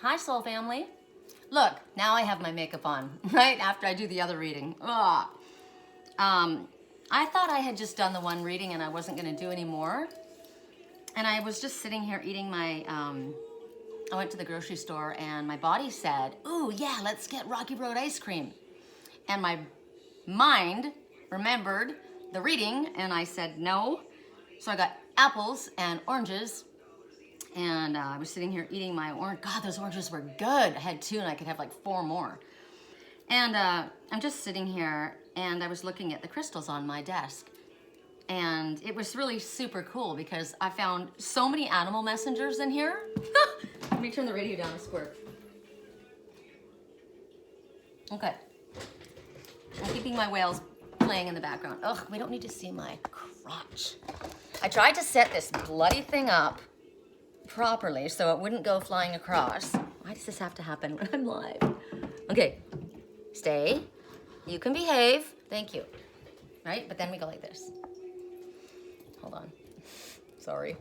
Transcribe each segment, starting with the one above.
Hi, soul family. Look, now I have my makeup on, right? After I do the other reading. Ugh. I thought I had just done the one reading and I wasn't gonna do any more. And I was just sitting here eating my, I went to the grocery store and my body said, ooh, yeah, let's get Rocky Road ice cream. And my mind remembered the reading and I said no. So I got apples and oranges and I was sitting here eating my orange. God, those oranges were good. I had 2 and I could have like 4 more. And I'm just sitting here and I was looking at the crystals on my desk. And it was really super cool because I found so many animal messengers in here. Let me turn the radio down a squirt. Okay. I'm keeping my whales playing in the background. Ugh, we don't need to see my crotch. I tried to set this bloody thing up properly so it wouldn't go flying across. Why does this have to happen when I'm live? Okay, stay. You can behave. Thank you. Right? But then we go like this. Hold on. Sorry.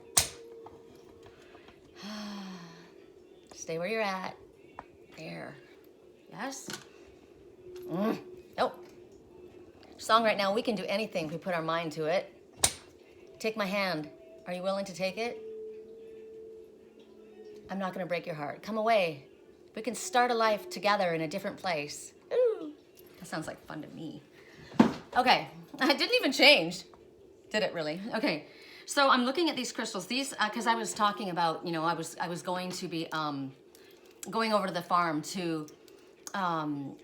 Stay where you're at. There. Yes? Nope. Song right now, we can do anything if we put our mind to it. Take my hand. Are you willing to take it? I'm not gonna break your heart. Come away. We can start a life together in a different place. Ooh. That sounds like fun to me. Okay, I didn't even change. Did it really? Okay, so I'm looking at these crystals. These, because I was talking about, you know, I was going to be going over to the farm to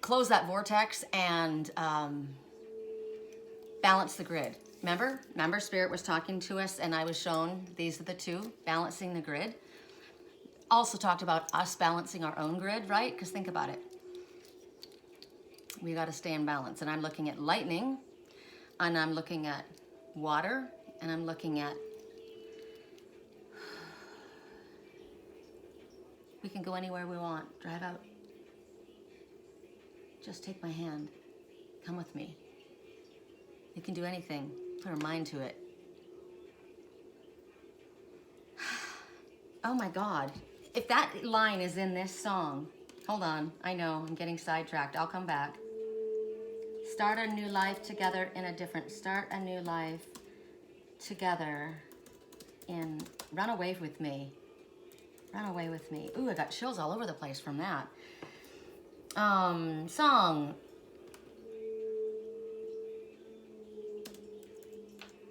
close that vortex and balance the grid. Remember, Spirit was talking to us and I was shown these are the 2, balancing the grid. Also talked about us balancing our own grid, right? Because think about it. We got to stay in balance. And I'm looking at lightning and I'm looking at water and I'm looking at, we can go anywhere we want. Drive out. Just take my hand. Come with me. You can do anything. Put our mind to it. Oh my God. If that line is in this song, hold on. I know, I'm getting sidetracked. I'll come back. Start a new life together in a different, start a new life together in, run away with me. Run away with me. Ooh, I got chills all over the place from that. Song.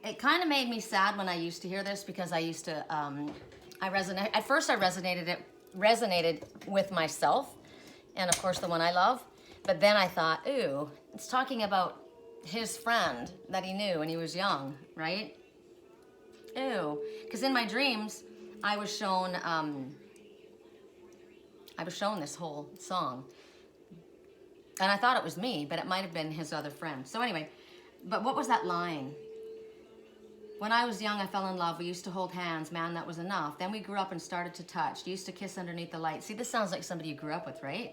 It kind of made me sad when I used to hear this because I used to, at first I resonated with myself and of course the one I love, but then I thought, ooh, it's talking about his friend that he knew when he was young, right? Ew, because in my dreams, I was shown this whole song. And I thought it was me, but it might have been his other friend. So anyway, but what was that line? When I was young, I fell in love. We used to hold hands. Man, that was enough. Then we grew up and started to touch. Used to kiss underneath the light. See, this sounds like somebody you grew up with, right?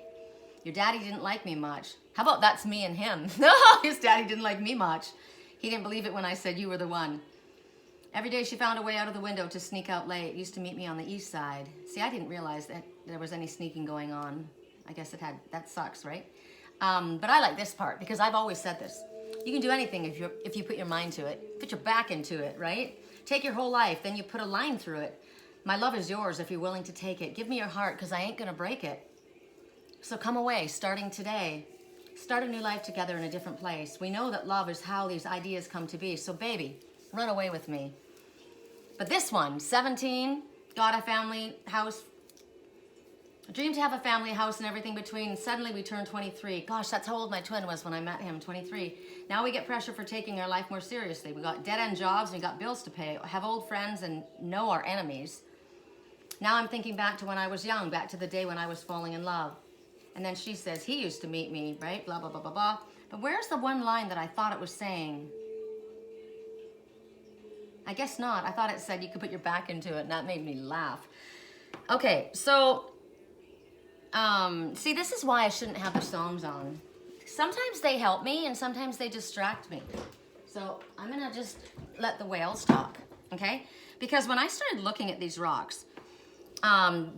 Your daddy didn't like me much. How about that's me and him? His daddy didn't like me much. He didn't believe it when I said you were the one. Every day she found a way out of the window to sneak out late. Used to meet me on the east side. See, I didn't realize that there was any sneaking going on. I guess that sucks, right? But I like this part because I've always said this. You can do anything if you put your mind to it. Put your back into it, right? Take your whole life, then you put a line through it. My love is yours if you're willing to take it. Give me your heart because I ain't gonna break it. So come away, starting today. Start a new life together in a different place. We know that love is how these ideas come to be. So baby, run away with me. But this one, 17, got a family house. I dreamed to have a family, house, and everything between. Suddenly we turned 23. Gosh, that's how old my twin was when I met him, 23. Now we get pressure for taking our life more seriously. We got dead-end jobs and we got bills to pay, have old friends and know our enemies. Now I'm thinking back to when I was young, back to the day when I was falling in love. And then she says, he used to meet me, right? Blah, blah, blah, blah, blah. But where's the one line that I thought it was saying? I guess not. I thought it said you could put your back into it, and that made me laugh. Okay, so... see, this is why I shouldn't have the songs on. Sometimes they help me and sometimes they distract me. So I'm gonna just let the whales talk, okay? Because when I started looking at these rocks,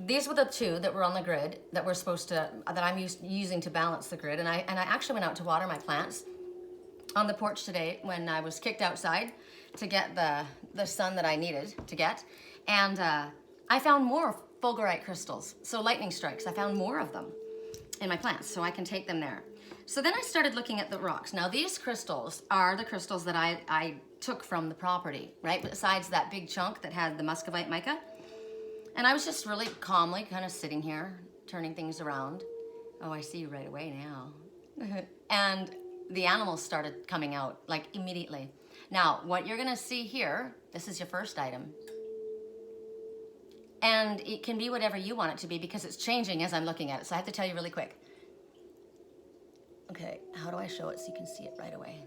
These were the two that were on the grid that we're supposed to, that I'm using to balance the grid. And I actually went out to water my plants on the porch today when I was kicked outside to get the sun that I needed to get. And I found more fulgurite crystals. So lightning strikes, I found more of them in my plants, so I can take them there. So then I started looking at the rocks. Now these crystals are the crystals that I took from the property, right? Besides that big chunk that had the muscovite mica. And I was just really calmly kind of sitting here, turning things around. Oh, I see you right away now. And the animals started coming out, like immediately. Now, what you're gonna see here, this is your first item. And it can be whatever you want it to be because it's changing as I'm looking at it. So I have to tell you really quick. Okay, how do I show it so you can see it right away?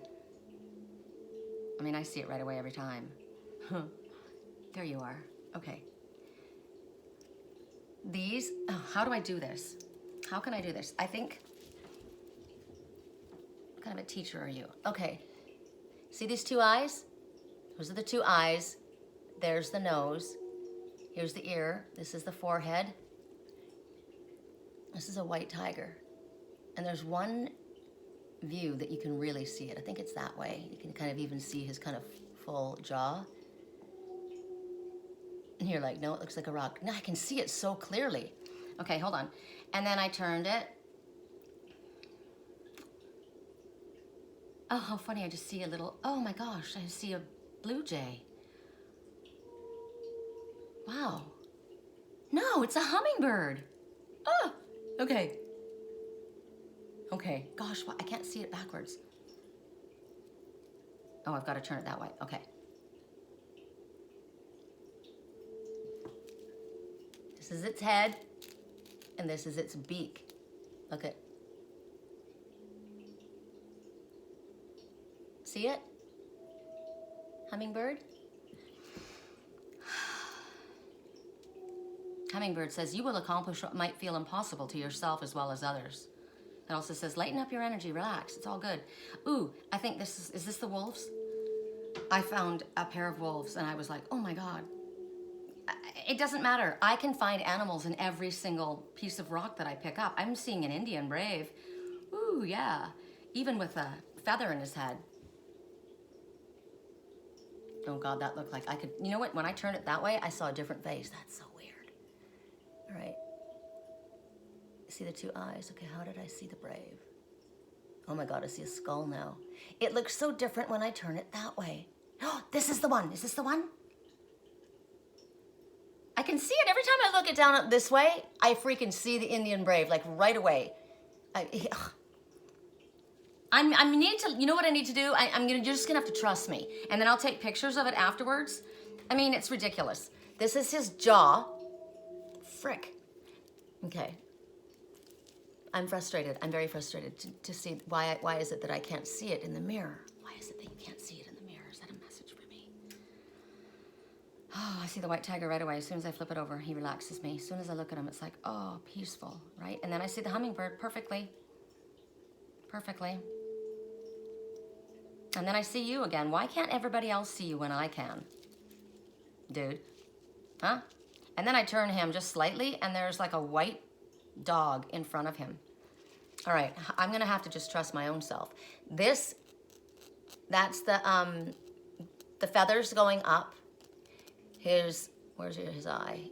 I mean, I see it right away every time. There you are, okay. These, oh, how do I do this? How can I do this? I think, what kind of a teacher are you? Okay, see these two eyes? Those are the two eyes. There's the nose. Here's the ear. This is the forehead. This is a white tiger. And there's one view that you can really see it. I think it's that way. You can kind of even see his kind of full jaw. And you're like, no, it looks like a rock. No, I can see it so clearly. Okay, hold on. And then I turned it. Oh, how funny, I just see a little, oh my gosh, I see a blue jay. Wow. No, it's a hummingbird. Oh, okay. Okay, gosh, I can't see it backwards. Oh, I've got to turn it that way, okay. This is its head, and this is its beak. Look at. See it? Hummingbird? Hummingbird says, you will accomplish what might feel impossible to yourself as well as others. It also says, lighten up your energy, relax, it's all good. Ooh, I think this is this the wolves? I found a pair of wolves and I was like, oh my God. It doesn't matter. I can find animals in every single piece of rock that I pick up. I'm seeing an Indian brave. Ooh, yeah. Even with a feather in his head. Oh God, that looked like I could, you know what? When I turned it that way, I saw a different face. That's so weird. All right. See the two eyes? Okay, how did I see the brave? Oh my God, I see a skull now. It looks so different when I turn it that way. Oh, this is the one. Is this the one? I can see it every time I look it down this way. I freaking see the Indian brave, like right away. I need to, you know what I need to do? You're just gonna have to trust me. And then I'll take pictures of it afterwards. I mean, it's ridiculous. This is his jaw. Frick. Okay. I'm frustrated. I'm very frustrated to see why is it that I can't see it in the mirror? Why is it that you can't see it in the mirror? Is that a message for me? Oh, I see the white tiger right away. As soon as I flip it over, he relaxes me. As soon as I look at him, it's like, oh, peaceful, right? And then I see the hummingbird perfectly. Perfectly. And then I see you again. Why can't everybody else see you when I can? Dude. Huh? And then I turn him just slightly, and there's like a white dog in front of him. All right, I'm gonna have to just trust my own self. That's the feathers going up. Where's his eye?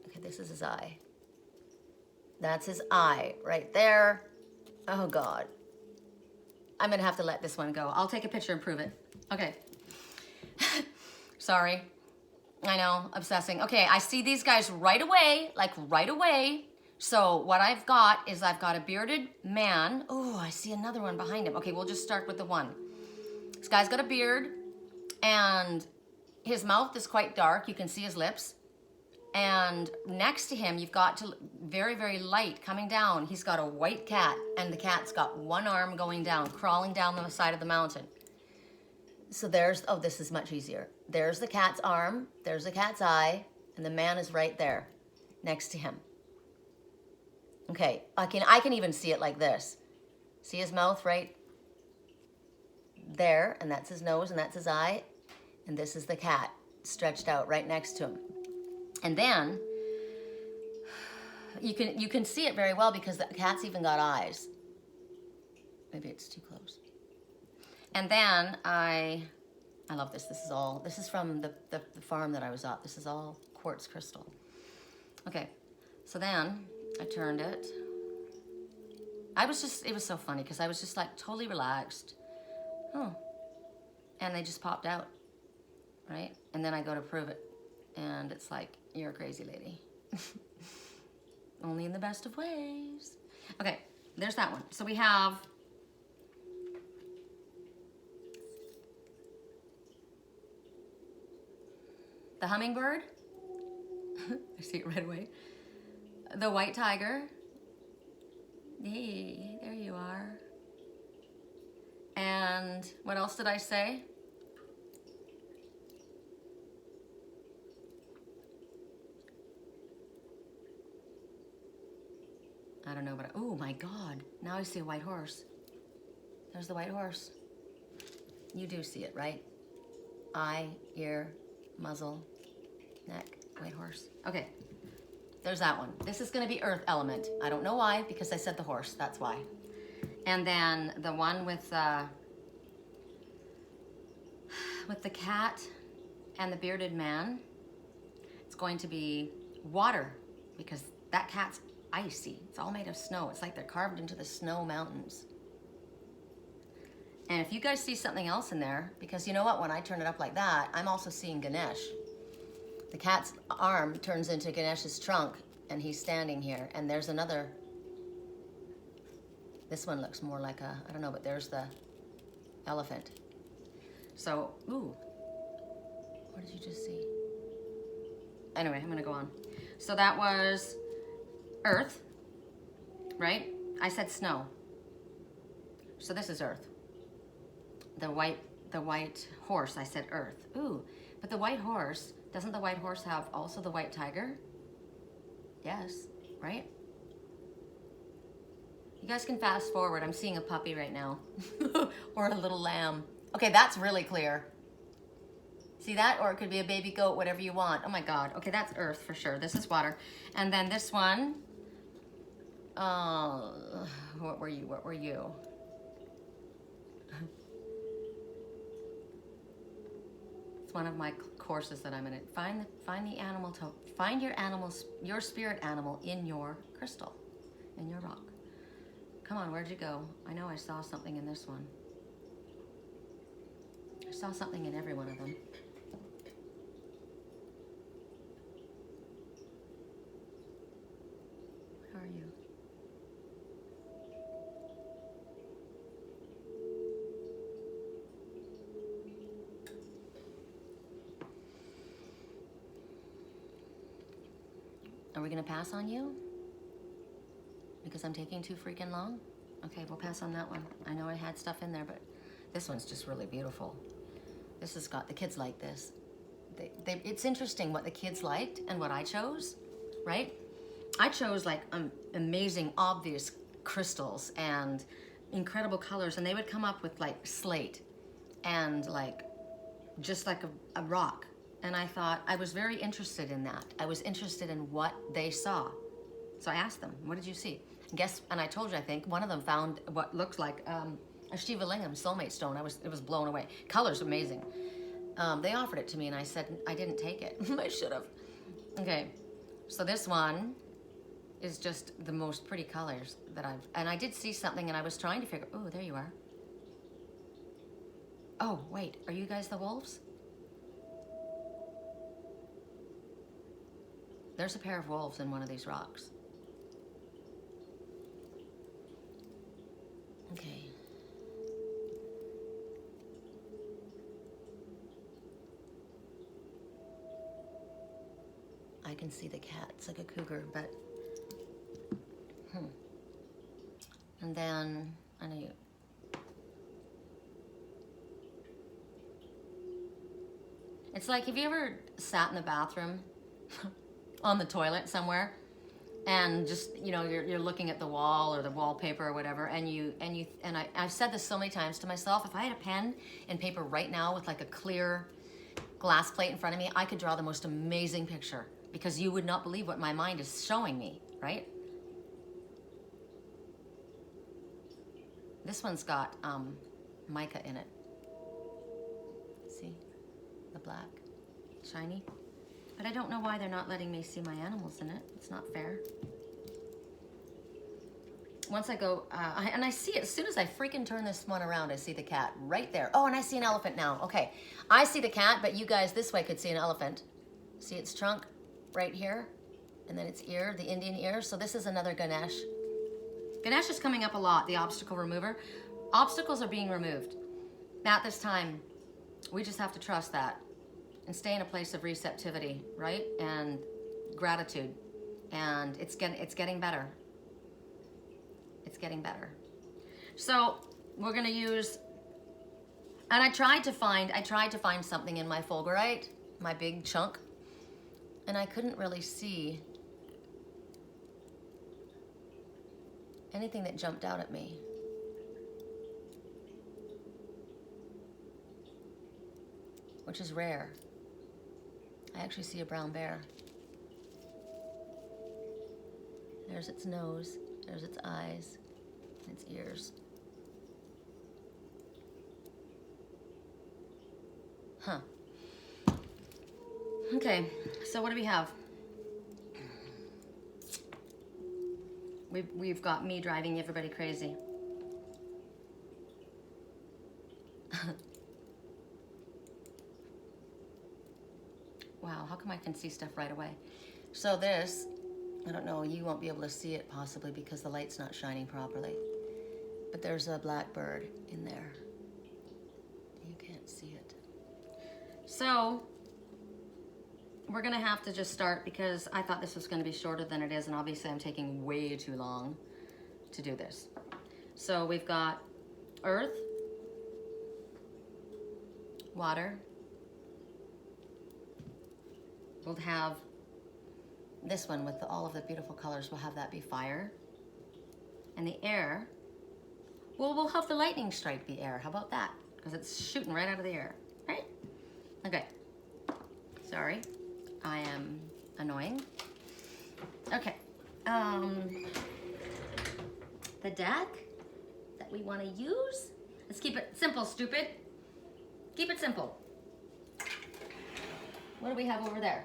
Okay, this is his eye. That's his eye right there. Oh God. I'm gonna have to let this one go. I'll take a picture and prove it. Okay. Sorry. I know, obsessing. Okay, I see these guys right away, like right away. So what I've got is I've got a bearded man. Oh, I see another one behind him. Okay, we'll just start with the one. This guy's got a beard and his mouth is quite dark. You can see his lips. And next to him, you've got to very, very light coming down. He's got a white cat and the cat's got one arm going down, crawling down the side of the mountain. So there's, oh, this is much easier. There's the cat's arm, there's the cat's eye, and the man is right there next to him. Okay, I can even see it like this. See his mouth right there, and that's his nose, and that's his eye, and this is the cat stretched out right next to him. And then You can see it very well because the cat's even got eyes. Maybe it's too close. And then I love this. This is from the farm that I was at. This is all quartz crystal. Okay, so then I turned it. It was so funny because I was just like totally relaxed. Oh, and they just popped out, right? And then I go to prove it, and it's like, you're a crazy lady. Only in the best of ways. Okay, there's that one. So we have the hummingbird. I see it right away. The white tiger. Hey, there you are. And what else did I say? I don't know, but oh my God, now I see a white horse. There's the white horse. You do see it, right? Eye, ear, muzzle, neck, white horse. Okay, there's that one. This is gonna be earth element. I don't know why, because I said the horse, that's why. And then the one with the cat and the bearded man, it's going to be water, because that cat's icy. It's all made of snow. It's like they're carved into the snow mountains. And if you guys see something else in there, because you know what, when I turn it up like that, I'm also seeing Ganesh. The cat's arm turns into Ganesh's trunk, and he's standing here. And there's another. This one looks more like a, I don't know, but there's the elephant. So, ooh, what did you just see? Anyway, I'm gonna go on. So that was earth, right? I said snow. So this is earth. The white horse, I said earth. Ooh, but the white horse, doesn't the white horse have also the white tiger? Yes, right? You guys can fast forward. I'm seeing a puppy right now. Or a little lamb. Okay, that's really clear. See that? Or it could be a baby goat, whatever you want. Oh my God. Okay, that's earth for sure. This is water. And then this one, what were you? What were you? It's one of my courses that I'm in. Find the animal, find your animals, your spirit animal in your crystal, in your rock. Come on, where'd you go? I know I saw something in this one. I saw something in every one of them. Where are you? Are we gonna pass on you? Because I'm taking too freaking long? Okay, we'll pass on that one. I know I had stuff in there, but this one's just really beautiful. This has got, the kids like this. It's interesting what the kids liked and what I chose, right? I chose like amazing, obvious crystals and incredible colors, and they would come up with like slate and like, just like a rock. And I thought, I was very interested in that. I was interested in what they saw. So I asked them, what did you see? Guess, and I told you, I think, one of them found what looked like a Shiva Lingam soulmate stone. It was blown away. Color's amazing. They offered it to me and I said, I didn't take it. I should have. Okay, so this one is just the most pretty colors that and I did see something and I was trying to figure, oh, there you are. Oh, wait, are you guys the wolves? There's a pair of wolves in one of these rocks. Okay. I can see the cat. It's like a cougar, but And then I know you. It's like, have you ever sat in the bathroom on the toilet somewhere and just, you know, you're looking at the wall or the wallpaper or whatever, and I've said this so many times to myself, if I had a pen and paper right now with like a clear glass plate in front of me, I could draw the most amazing picture because you would not believe what my mind is showing me, right? right? This one's got mica in it. See? The black. Shiny. But I don't know why they're not letting me see my animals in it. It's not fair. Once I go, and I see it, as soon as I freaking turn this one around, I see the cat right there. Oh, and I see an elephant now. Okay, I see the cat, but you guys this way could see an elephant. See its trunk right here, and then its ear, the Indian ear. So this is another Ganesh. Ganesh is coming up a lot, the obstacle remover. Obstacles are being removed. At this time, we just have to trust that and stay in a place of receptivity, right? And gratitude. And it's getting better. It's getting better. So we're gonna use, and I tried to find something in my fulgurite, my big chunk, and I couldn't really see anything that jumped out at me. Which is rare. I actually see a brown bear. There's its nose, there's its eyes, and its ears. Huh. Okay, so what do we have? We've got me driving everybody crazy. Wow, how come I can see stuff right away? So this, I don't know, you won't be able to see it possibly because the light's not shining properly. But there's a black bird in there. You can't see it. So, we're gonna have to just start because I thought this was gonna be shorter than it is, and obviously I'm taking way too long to do this. So we've got earth, water. We'll have this one with all of the beautiful colors. We'll have that be fire. And the air, well, we'll have the lightning strike be air. How about that? Because it's shooting right out of the air, right? Okay. Sorry, I am annoying. Okay. The deck that we want to use, let's keep it simple, stupid. Keep it simple. What do we have over there?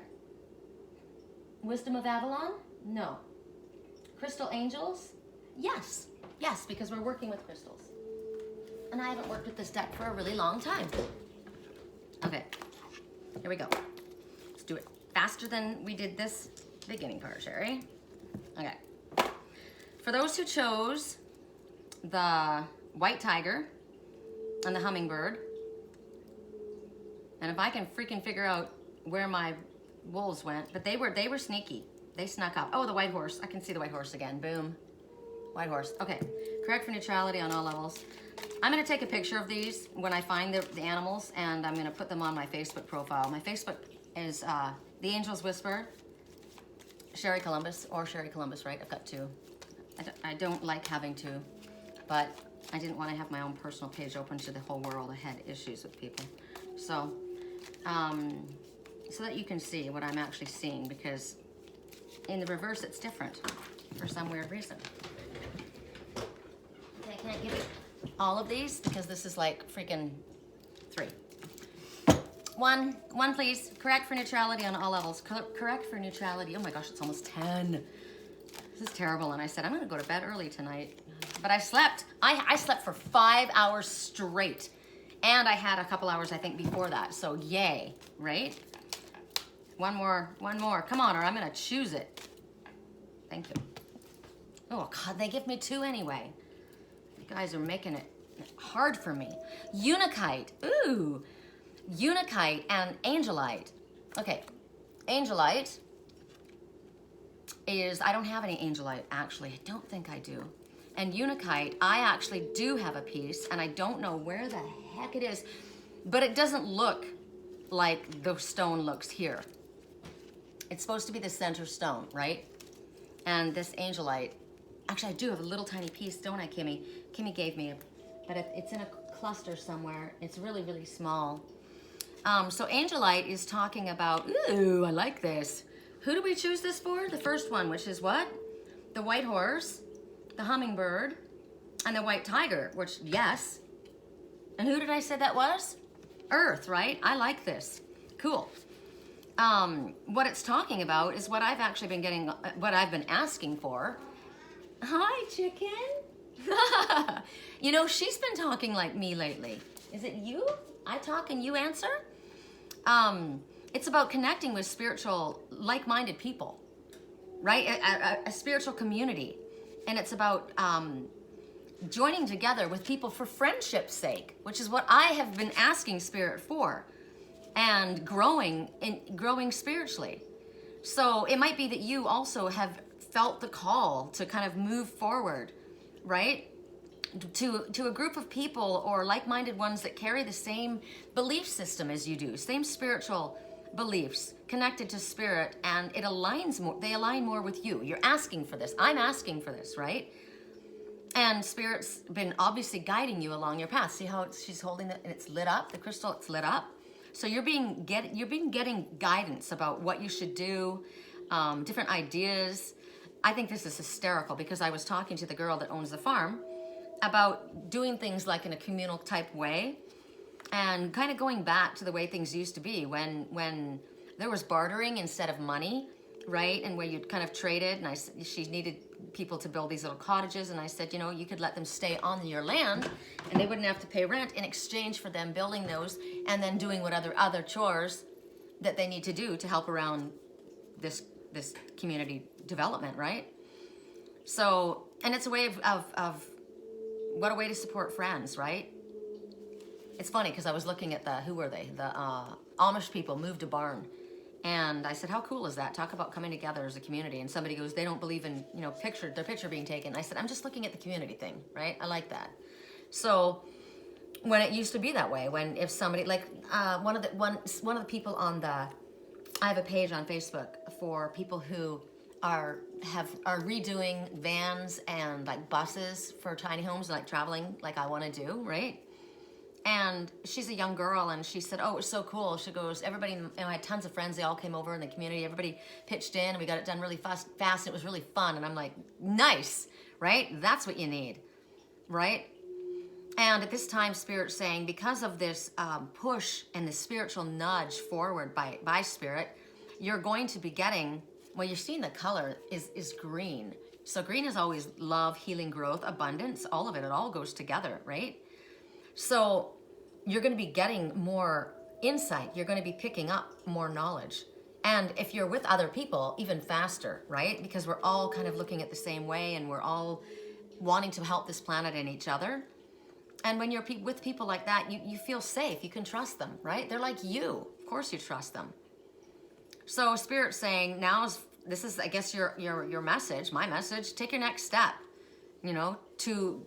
Wisdom of Avalon? No. Crystal Angels? Yes. Yes, because we're working with crystals. And I haven't worked with this deck for a really long time. Okay, here we go. Let's do it faster than we did this beginning part, Sherry. Okay. For those who chose the white tiger and the hummingbird, and if I can freaking figure out where my wolves went, but they were sneaky. They snuck up. Oh, the white horse. I can see the white horse again. Boom. White horse. Okay. Correct for neutrality on all levels. I'm going to take a picture of these when I find the animals, and I'm going to put them on my Facebook profile. My Facebook is The Angel's Whisper, Sherry Columbus, or Sherry Columbus, right? I've got two. I don't like having two, but I didn't want to have my own personal page open to the whole world. I had issues with people. So, so that you can see what I'm actually seeing, because in the reverse it's different for some weird reason. Okay, I can't give you all of these because this is like freaking 3. One please. Correct for neutrality on all levels. Correct for neutrality. Oh my gosh, it's almost 10. This is terrible. And I said I'm gonna go to bed early tonight, but I slept. I slept for 5 hours straight, and I had a couple hours I think before that. So yay, right? One more. Come on, or I'm gonna choose it. Thank you. Oh God, they give me 2 anyway. You guys are making it hard for me. Unikaite, ooh. Unikaite and Angelite. Okay, Angelite is, I don't have any Angelite actually. I don't think I do. And Unikaite, I actually do have a piece, and I don't know where the heck it is, but it doesn't look like the stone looks here. It's supposed to be the center stone, right? And this Angelite, actually I do have a little tiny piece, don't I, Kimmy? Kimmy gave me but it's in a cluster somewhere. It's really, really small. So Angelite is talking about, ooh, I like this. Who do we choose this for? The first one, which is what? the white horse, the hummingbird, and the white tiger, which, yes. And who did I say that was? Earth, right? I like this. Cool. What it's talking about is what I've actually been getting, what I've been asking for. Hi, chicken. You know, she's been talking like me lately. Is it you? I talk and you answer? It's about connecting with spiritual, like-minded people, right? A spiritual community. And it's about joining together with people for friendship's sake, which is what I have been asking Spirit for, and growing spiritually. So it might be that you also have felt the call to kind of move forward, right? To a group of people or like-minded ones that carry the same belief system as you do, same spiritual beliefs connected to spirit, and it aligns more, they align more with you. You're asking for this. I'm asking for this, right? And Spirit's been obviously guiding you along your path. See how she's holding it and it's lit up, the crystal, it's lit up. So you're being getting guidance about what you should do, different ideas. I think this is hysterical because I was talking to the girl that owns the farm about doing things like in a communal type way and kind of going back to the way things used to be when there was bartering instead of money, right? And where you'd kind of traded, and she needed people to build these little cottages, and I said, you know, you could let them stay on your land and they wouldn't have to pay rent in exchange for them building those and then doing what other chores that they need to do to help around this community development, right? So, and it's a way of what a way to support friends, right? It's funny because I was looking at who were they? The Amish people moved a barn. And I said, how cool is that? Talk about coming together as a community. And somebody goes, they don't believe in, you know, their picture being taken. I said, I'm just looking at the community thing, right? I like that. So when it used to be that way, when if somebody, like one of the people on I have a page on Facebook for people who are redoing vans and like buses for tiny homes, like traveling like I want to do, right? And she's a young girl, and she said, oh, it was so cool. She goes, everybody, I had tons of friends. They all came over in the community. Everybody pitched in, and we got it done really fast. And it was really fun. And I'm like, nice, right? That's what you need, right? And at this time, Spirit's saying, because of this push and the spiritual nudge forward by Spirit, you're going to be getting, well, you're seeing the color is green. So green is always love, healing, growth, abundance, all of it. It all goes together, right? So you're going to be getting more insight. You're going to be picking up more knowledge. And if you're with other people, even faster, right? Because we're all kind of looking at the same way, and we're all wanting to help this planet and each other. And when you're with people like that, you feel safe. You can trust them, right? They're like you. Of course you trust them. So Spirit's saying, this is, I guess, your message, my message. Take your next step, you know, to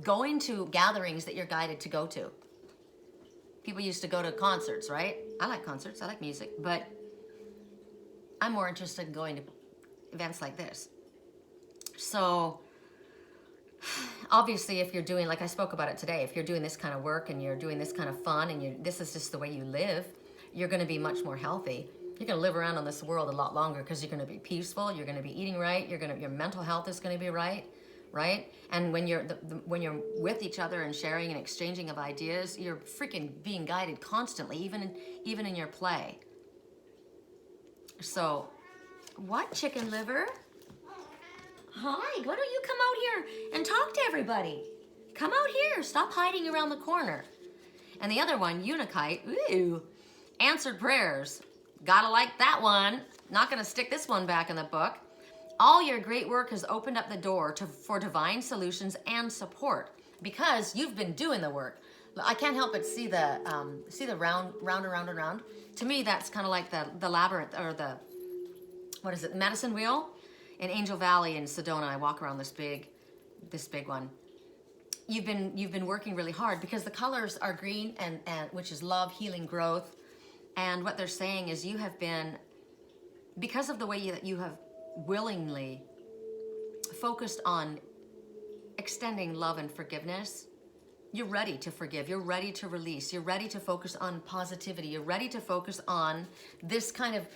going to gatherings that you're guided to go to. People used to go to concerts, right? I like concerts, I like music, but I'm more interested in going to events like this. So obviously if you're doing, like I spoke about it today, if you're doing this kind of work and you're doing this kind of fun and this is just the way you live, you're going to be much more healthy. You're going to live around on this world a lot longer because you're going to be peaceful, you're going to be eating right, your mental health is going to be right? And when you're when you're with each other and sharing and exchanging of ideas, you're freaking being guided constantly, even in your play. So, what, chicken liver? Hi, why don't you come out here and talk to everybody? Come out here. Stop hiding around the corner. And the other one, Unikaite, ooh, answered prayers. Gotta like that one. Not gonna stick this one back in the book. All your great work has opened up the door for divine solutions and support because you've been doing the work. I can't help but see the round and round. To me, that's kind of like the labyrinth, or the medicine wheel in Angel Valley in Sedona. I walk around this big one. You've been working really hard because the colors are green and which is love, healing, growth, and what they're saying is you have been, because of the way that you have willingly focused on extending love and forgiveness, you're ready to forgive, you're ready to release, you're ready to focus on positivity, you're ready to focus on this kind of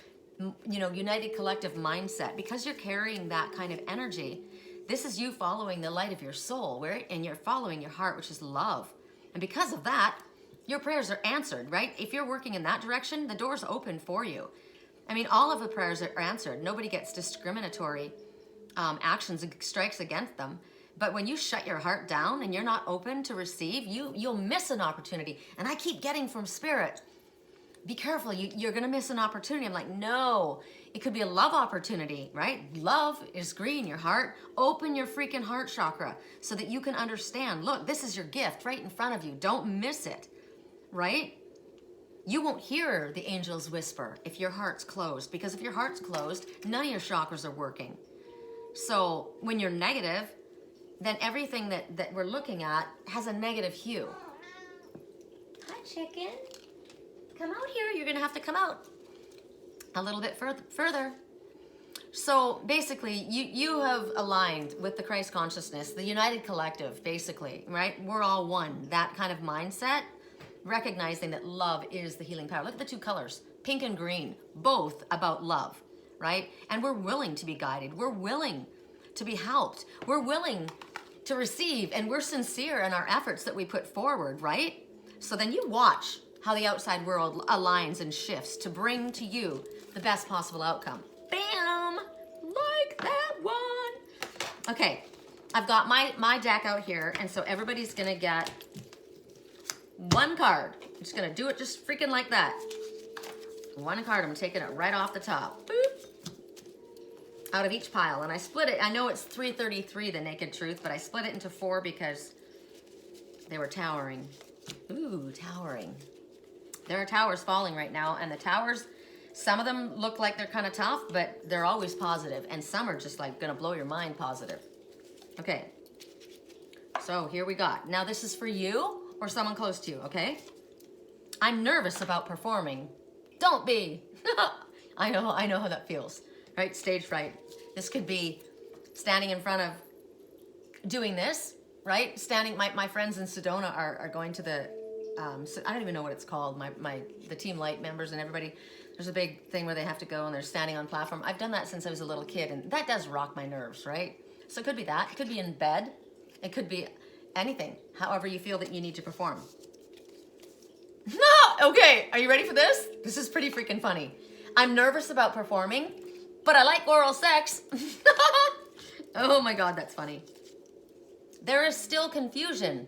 united collective mindset, because you're carrying that kind of energy. This is you following the light of your soul, right? And you're following your heart, which is love. And because of that, your prayers are answered, right? If you're working in that direction, the door's open for you. I mean, all of the prayers are answered. Nobody gets discriminatory actions and strikes against them. But when you shut your heart down and you're not open to receive, you'll miss an opportunity. And I keep getting from Spirit, be careful, you're going to miss an opportunity. I'm like, no, it could be a love opportunity, right? Love is green, your heart. Open your freaking heart chakra so that you can understand, look, this is your gift right in front of you. Don't miss it, right? You won't hear the angels whisper if your heart's closed, because if your heart's closed, none of your chakras are working. So when you're negative, then everything that we're looking at has a negative hue. Hi, chicken. Come out here. You're going to have to come out a little bit further. So basically, you have aligned with the Christ consciousness, the united collective, basically, right? We're all one. That kind of mindset, recognizing that love is the healing power. Look at the two colors, pink and green, both about love, right? And we're willing to be guided. We're willing to be helped. We're willing to receive, and we're sincere in our efforts that we put forward, right? So then you watch how the outside world aligns and shifts to bring to you the best possible outcome. Bam! Like that one. Okay, I've got my deck out here, and so everybody's gonna get one card. I'm just gonna do it just freaking like that. One card, I'm taking it right off the top. Boop. Out of each pile, and I split it. I know it's 333, the naked truth, but I split it into 4 because they were towering. Ooh, towering. There are towers falling right now, and the towers, some of them look like they're kind of tough, but they're always positive, and some are just like gonna blow your mind positive. Okay, so here we got. Now this is for you or someone close to you, okay? I'm nervous about performing. Don't be. I know how that feels. Right, stage fright. This could be standing in front of doing this, right? Standing, my friends in Sedona are going to the, I don't even know what it's called, the Team Light members and everybody. There's a big thing where they have to go and they're standing on platform. I've done that since I was a little kid, and that does rock my nerves, right? So it could be that. It could be in bed. It could be anything, however you feel that you need to perform. Okay, are you ready for this? This is pretty freaking funny. I'm nervous about performing, but I like oral sex. Oh my God, that's funny. There is still confusion.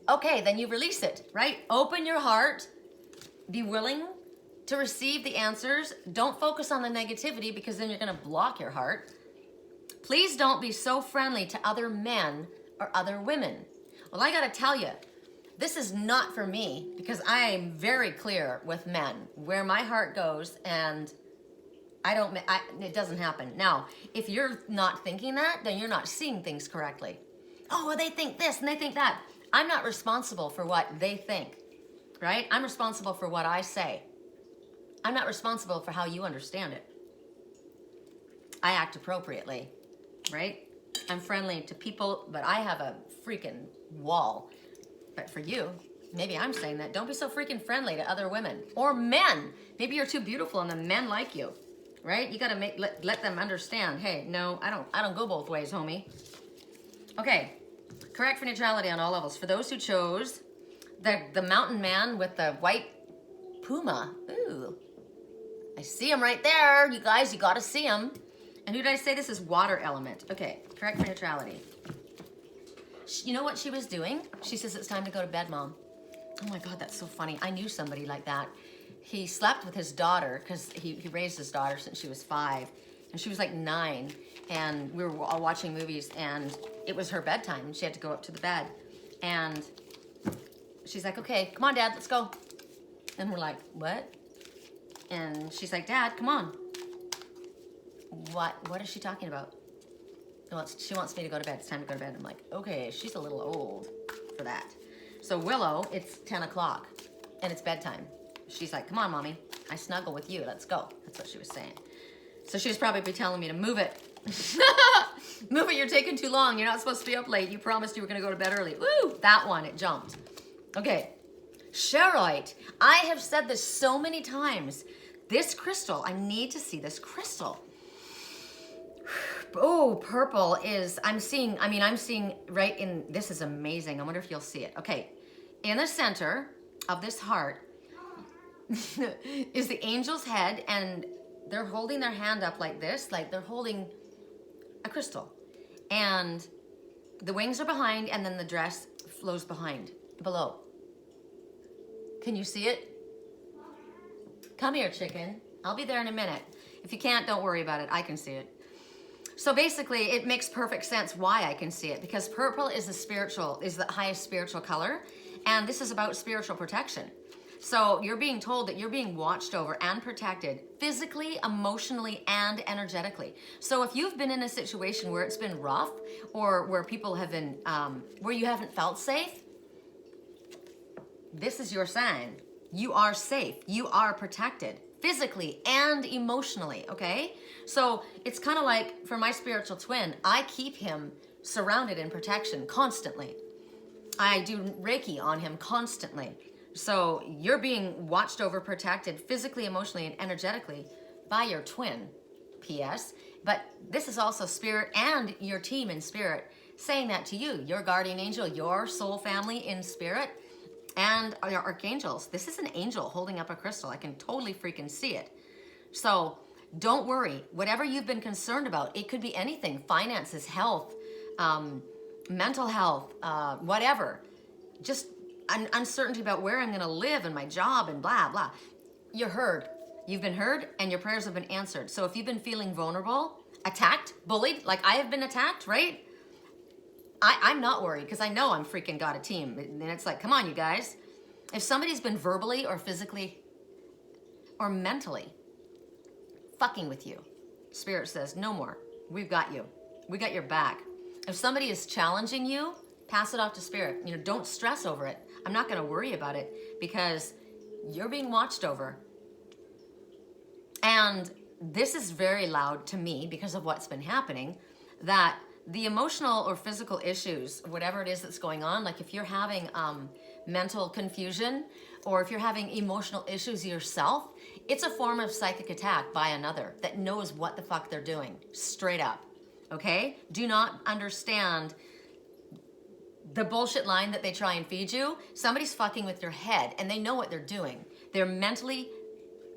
Okay, then you release it, right? Open your heart. Be willing to receive the answers. Don't focus on the negativity, because then you're going to block your heart. Please don't be so friendly to other men or other women. Well, I got to tell you, this is not for me, because I am very clear with men where my heart goes, and it doesn't happen. Now, if you're not thinking that, then you're not seeing things correctly. Oh, well, they think this and they think that. I'm not responsible for what they think, right? I'm responsible for what I say. I'm not responsible for how you understand it. I act appropriately, right? I'm friendly to people, but I have a freaking wall. But for you, maybe I'm saying that. Don't be so freaking friendly to other women or men. Maybe you're too beautiful and the men like you. Right? You gotta let them understand, hey, no, I don't go both ways, homie. Okay, correct for neutrality on all levels. For those who chose the mountain man with the white puma. Ooh, I see him right there. You guys, you gotta see him. And who did I say this is? Water element. Okay, correct for neutrality. You know what she was doing? She says, it's time to go to bed, Mom. Oh my God, that's so funny. I knew somebody like that. He slept with his daughter, because he raised his daughter since she was 5, and she was like 9, and we were all watching movies, and it was her bedtime. She had to go up to the bed, and she's like, okay, come on, Dad, let's go. And we're like, what? And she's like, Dad, come on. What is she talking about? She wants me to go to bed. It's time to go to bed. I'm like, okay, she's a little old for that. So Willow, it's 10 o'clock, and it's bedtime. She's like, come on, Mommy. I snuggle with you. Let's go. That's what she was saying. So she was probably telling me to move it. Move it. You're taking too long. You're not supposed to be up late. You promised you were going to go to bed early. Woo! That one, it jumped. Okay. Charoite. I have said this so many times. This crystal, I need to see this crystal. Oh, purple is, I'm seeing right in, this is amazing. I wonder if you'll see it. Okay, in the center of this heart is the angel's head, and they're holding their hand up like this, like they're holding a crystal. And the wings are behind, and then the dress flows below. Can you see it? Come here, chicken. I'll be there in a minute. If you can't, don't worry about it. I can see it. So basically, it makes perfect sense why I can see it, because purple is the highest spiritual color, and this is about spiritual protection. So you're being told that you're being watched over and protected physically, emotionally, and energetically. So if you've been in a situation where it's been rough, or where people have been, where you haven't felt safe, this is your sign. You are safe. You are protected physically and emotionally, okay? So it's kind of like, for my spiritual twin, I keep him surrounded in protection constantly. I do Reiki on him constantly. So you're being watched over, protected physically, emotionally, and energetically by your twin, P.S. But this is also spirit and your team in spirit saying that to you, your guardian angel, your soul family in spirit, and your archangels. This is an angel holding up a crystal. I can totally freaking see it. So don't worry. Whatever you've been concerned about, it could be anything. Finances, health, mental health, whatever. Just uncertainty about where I'm going to live and my job and blah, blah. You're heard. You've been heard, and your prayers have been answered. So if you've been feeling vulnerable, attacked, bullied, like I have been attacked, right? I'm not worried, because I know I'm freaking got a team. And it's like, come on, you guys. If somebody's been verbally or physically or mentally fucking with you, Spirit says, no more. We've got you. We got your back. If somebody is challenging you, pass it off to Spirit. You know, don't stress over it. I'm not going to worry about it, because you're being watched over. And this is very loud to me because of what's been happening, that the emotional or physical issues, whatever it is that's going on, like if you're having mental confusion, or if you're having emotional issues yourself, it's a form of psychic attack by another that knows what the fuck they're doing, straight up, okay? Do not understand the bullshit line that they try and feed you. Somebody's fucking with your head, and they know what they're doing. They're mentally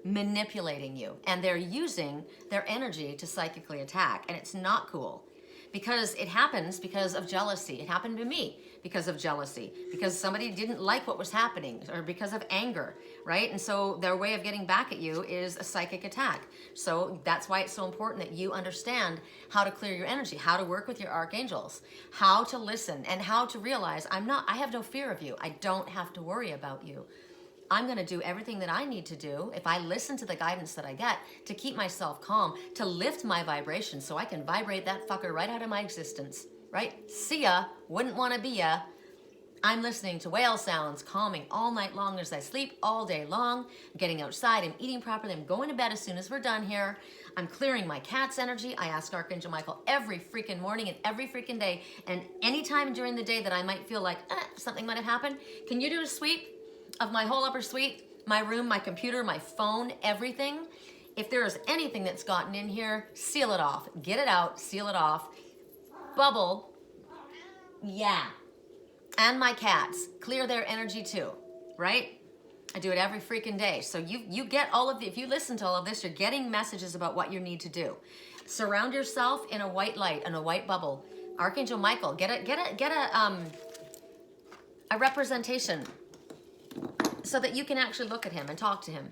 manipulating you, and they're using their energy to psychically attack, and it's not cool. Because it happens because of jealousy. It happened to me because of jealousy, because somebody didn't like what was happening, or because of anger, right? And so their way of getting back at you is a psychic attack. So that's why it's so important that you understand how to clear your energy, how to work with your archangels, how to listen, and how to realize I have no fear of you. I don't have to worry about you. I'm going to do everything that I need to do if I listen to the guidance that I get to keep myself calm, to lift my vibration so I can vibrate that fucker right out of my existence, right? See ya, wouldn't want to be ya. I'm listening to whale sounds, calming all night long as I sleep all day long. I'm getting outside, I'm eating properly, I'm going to bed as soon as we're done here. I'm clearing my cat's energy. I ask Archangel Michael every freaking morning and every freaking day, and anytime during the day that I might feel like something might have happened, can you do a sweep of my whole upper suite, my room, my computer, my phone, everything? If there is anything that's gotten in here, seal it off. Get it out, seal it off. Bubble, yeah. And my cats, clear their energy too, right? I do it every freaking day. So you get all of the, if you listen to all of this, you're getting messages about what you need to do. Surround yourself in a white light, in a white bubble. Archangel Michael, get a representation, so that you can actually look at him and talk to him.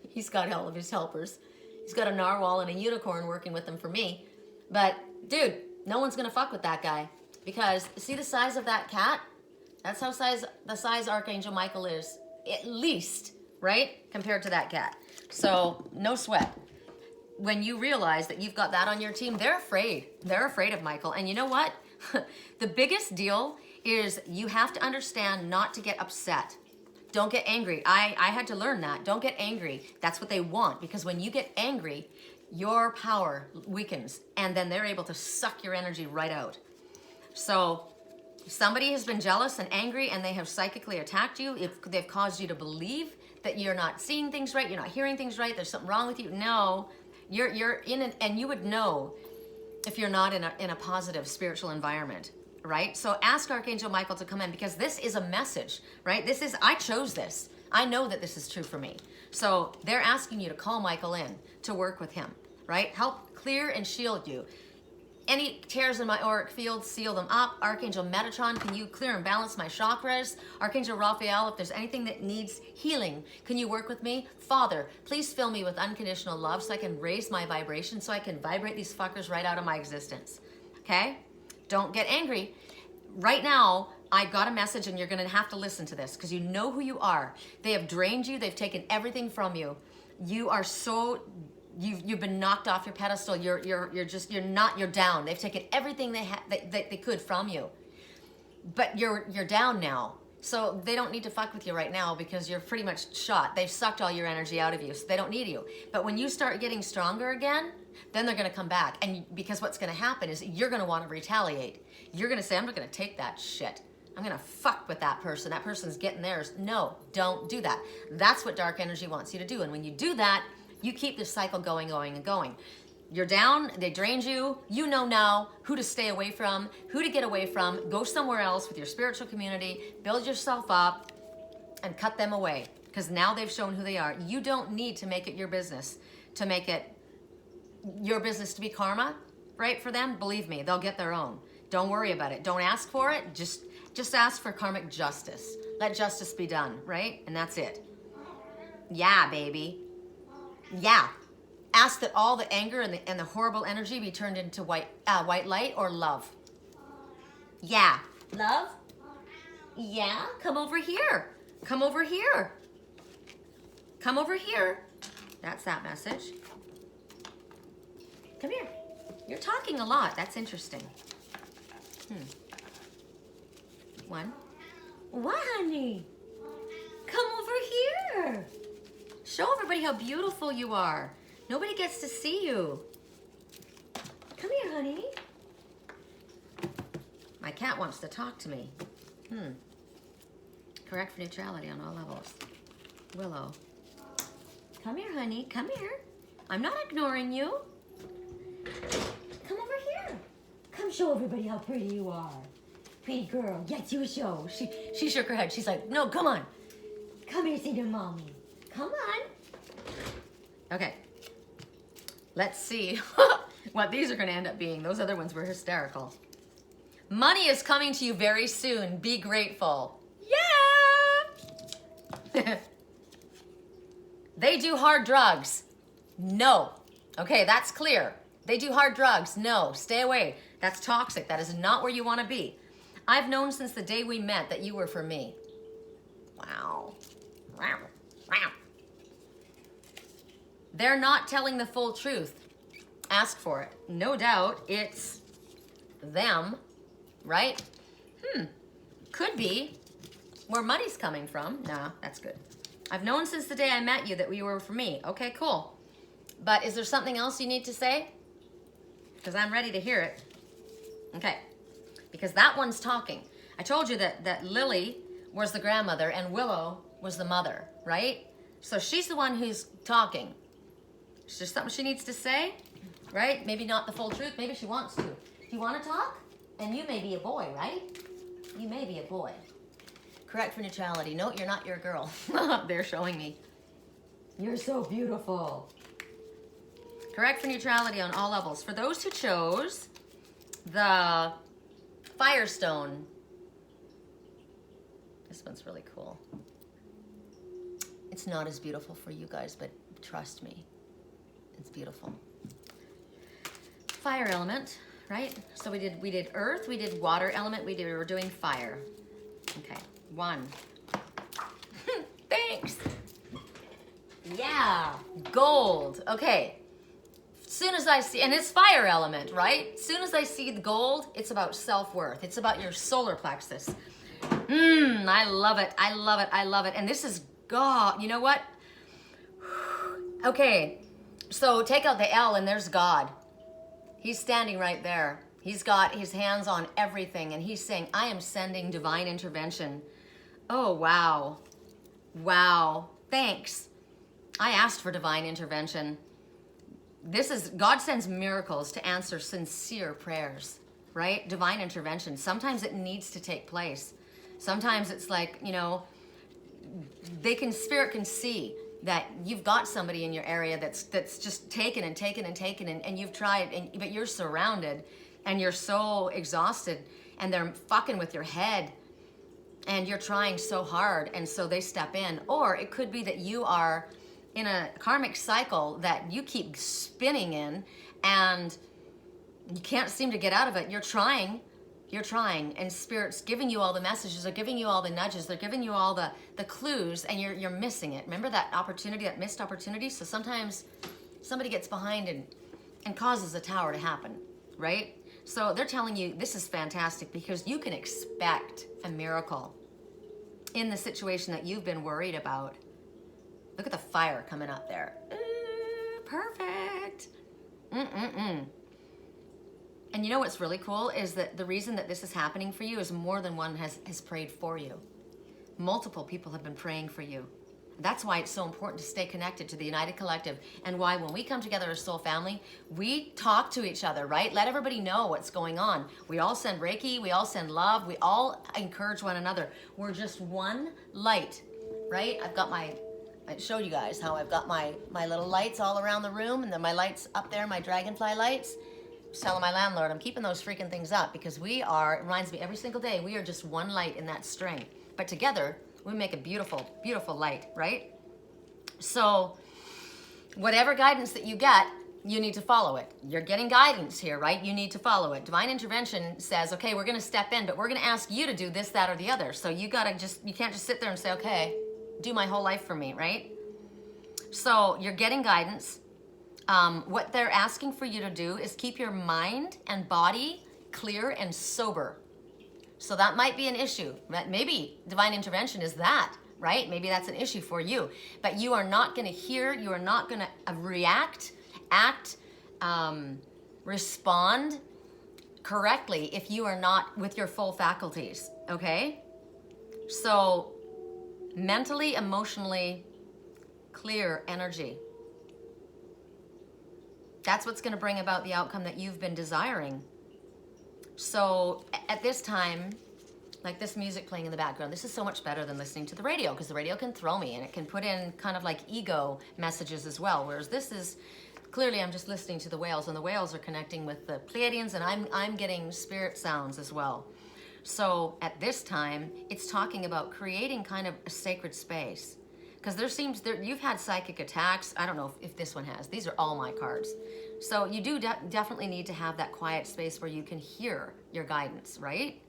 He's got all of his helpers. He's got a narwhal and a unicorn working with him for me. But, dude, no one's going to fuck with that guy. Because, see the size of that cat? That's how the size Archangel Michael is. At least, right? Compared to that cat. So, no sweat. When you realize that you've got that on your team, they're afraid. They're afraid of Michael. And you know what? The biggest deal is you have to understand not to get upset. Don't get angry. I had to learn that. Don't get angry. That's what they want, because when you get angry, your power weakens, and then they're able to suck your energy right out. So if somebody has been jealous and angry and they have psychically attacked you, if they've caused you to believe that you're not seeing things right, you're not hearing things right, there's something wrong with you. No, you're in an, and you would know if you're not in a positive spiritual environment, right? So ask Archangel Michael to come in, because this is a message, right? This is, I chose this. I know that this is true for me. So they're asking you to call Michael in to work with him, right? Help clear and shield you. Any tears in my auric field, seal them up. Archangel Metatron, can you clear and balance my chakras? Archangel Raphael, if there's anything that needs healing, can you work with me? Father, please fill me with unconditional love so I can raise my vibration, so I can vibrate these fuckers right out of my existence. Okay? Don't get angry. Right now, I got a message, and you're going to have to listen to this because you know who you are. They have drained you. They've taken everything from you. You are so... You've been knocked off your pedestal. You're down. They've taken everything they could from you, but you're down now. So they don't need to fuck with you right now because you're pretty much shot. They've sucked all your energy out of you, so they don't need you. But when you start getting stronger again, then they're going to come back. And because what's going to happen is you're going to want to retaliate. You're going to say, I'm not going to take that shit. I'm going to fuck with that person. That person's getting theirs. No, don't do that. That's what dark energy wants you to do. And when you do that, you keep this cycle going, going, and going. You're down, they drained you. You know now who to stay away from, who to get away from. Go somewhere else with your spiritual community, build yourself up, and cut them away. Because now they've shown who they are. You don't need to make it your business, to make it your business to be karma, right, for them. Believe me, they'll get their own. Don't worry about it. Don't ask for it. Just ask for karmic justice. Let justice be done, right? And that's it. Yeah, baby. Yeah. Ask that all the anger and the horrible energy be turned into white light or love. Yeah. Love? Yeah. Come over here. Come over here. Come over here. That's that message. Come here. You're talking a lot. That's interesting. One. What, honey? Come over here. Show everybody how beautiful you are. Nobody gets to see you. Come here, honey. My cat wants to talk to me. Correct for neutrality on all levels. Willow. Come here, honey. Come here. I'm not ignoring you. Come over here. Come show everybody how pretty you are. Pretty girl. Yes, you show. She shook her head. She's like, no, come on. Come here, see your mommy. Come on. Okay. Let's see what these are going to end up being. Those other ones were hysterical. Money is coming to you very soon. Be grateful. Yeah. They do hard drugs. No. Okay, that's clear. They do hard drugs. No, stay away. That's toxic. That is not where you want to be. I've known since the day we met that you were for me. Wow. Wow. Wow. They're not telling the full truth. Ask for it. No doubt it's them, right? Could be where money's coming from. Nah, that's good. I've known since the day I met you that you were for me. Okay, cool. But is there something else you need to say? Because I'm ready to hear it. Okay. Because that one's talking. I told you that Lily was the grandmother and Willow was the mother, right? So she's the one who's talking. Is there something she needs to say? Right? Maybe not the full truth. Maybe she wants to. Do you want to talk? And you may be a boy, right? You may be a boy. Correct for neutrality. No, you're not your girl. They're showing me. You're so beautiful. Correct for neutrality on all levels. For those who chose the Firestone, this one's really cool. It's not as beautiful for you guys, but trust me, it's beautiful. Fire element, right? So we did earth, we did water element, we were doing fire. Okay, one. Thanks. Yeah, gold. Okay. Soon as I see, and it's fire element, right? Soon as I see the gold, it's about self-worth. It's about your solar plexus. I love it. I love it. I love it. And this is God. You know what? Okay. So take out the L and there's God. He's standing right there. He's got his hands on everything. And he's saying, I am sending divine intervention. Oh, wow. Wow. Thanks. I asked for divine intervention. God sends miracles to answer sincere prayers, right? Divine intervention. Sometimes it needs to take place. Sometimes it's like, Spirit can see that you've got somebody in your area that's just taken and you've tried, but you're surrounded and you're so exhausted and they're fucking with your head and you're trying so hard, and so they step in. Or it could be that you are in a karmic cycle that you keep spinning in and you can't seem to get out of it. You're trying, and Spirit's giving you all the messages, they're giving you all the nudges, they're giving you all the clues, and you're missing it. Remember that opportunity, that missed opportunity? So sometimes somebody gets behind and causes a tower to happen, right? So they're telling you this is fantastic because you can expect a miracle in the situation that you've been worried about. Look at the fire coming up there. Perfect. And you know what's really cool is that the reason that this is happening for you is more than one has prayed for you. Multiple people have been praying for you. That's why it's so important to stay connected to the United Collective, and why when we come together as soul family, we talk to each other, right? Let everybody know what's going on. We all send Reiki, we all send love, we all encourage one another. We're just one light, right? I showed you guys how I've got my little lights all around the room, and then my lights up there, my dragonfly lights. I was telling my landlord, I'm keeping those freaking things up because it reminds me every single day, we are just one light in that string. But together, we make a beautiful, beautiful light, right? So whatever guidance that you get, you need to follow it. You're getting guidance here, right? You need to follow it. Divine intervention says, okay, we're going to step in, but we're going to ask you to do this, that, or the other. So you can't just sit there and say, okay, do my whole life for me, right? So you're getting guidance. What they're asking for you to do is keep your mind and body clear and sober. So that might be an issue. Maybe divine intervention is that, right? Maybe that's an issue for you. But you are not going to hear, you are not going to react, act, respond correctly if you are not with your full faculties, okay? So mentally, emotionally clear energy. That's what's going to bring about the outcome that you've been desiring. So at this time, like this music playing in the background, this is so much better than listening to the radio, because the radio can throw me and it can put in kind of like ego messages as well. Whereas this is clearly, I'm just listening to the whales, and the whales are connecting with the Pleiadians, and I'm getting spirit sounds as well. So at this time, it's talking about creating kind of a sacred space. Because you've had psychic attacks. I don't know if this one has. These are all my cards. So you do definitely need to have that quiet space where you can hear your guidance, right?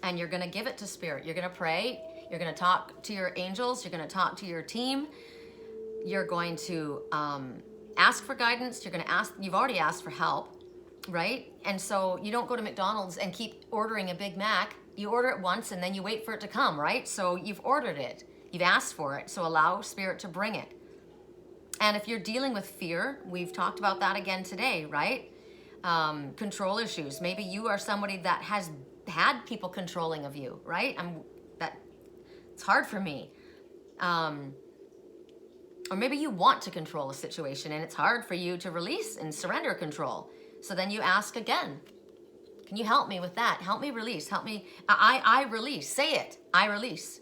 And you're going to give it to Spirit. You're going to pray. You're going to talk to your angels. You're going to talk to your team. You're going to ask for guidance. You've already asked for help, right? And so you don't go to McDonald's and keep ordering a Big Mac. You order it once and then you wait for it to come, right? So you've ordered it. You've asked for it, so allow Spirit to bring it. And if you're dealing with fear, we've talked about that again today, right? Control issues. Maybe you are somebody that has had people controlling of you, right? It's hard for me. Or maybe you want to control a situation and it's hard for you to release and surrender control. So then you ask again, can you help me with that? Help me release. Help me. I release. Say it. I release.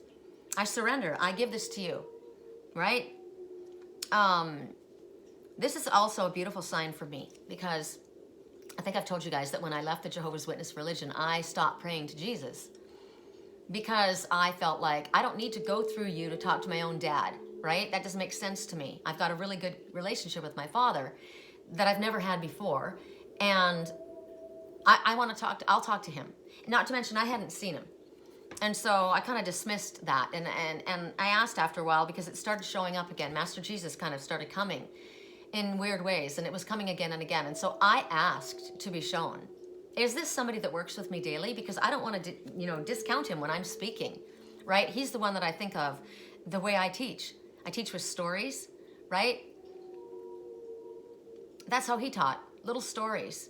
I surrender. I give this to you, right? This is also a beautiful sign for me, because I think I've told you guys that when I left the Jehovah's Witness religion, I stopped praying to Jesus, because I felt like I don't need to go through you to talk to my own dad, right? That doesn't make sense to me. I've got a really good relationship with my father that I've never had before, and I'll talk to him. Not to mention I hadn't seen him. And so I kind of dismissed that, and I asked after a while, because it started showing up again. Master Jesus kind of started coming in weird ways, and it was coming again and again. And so I asked to be shown, is this somebody that works with me daily? Because I don't want to, discount him when I'm speaking, right? He's the one that I think of the way I teach. I teach with stories, right? That's how he taught, little stories.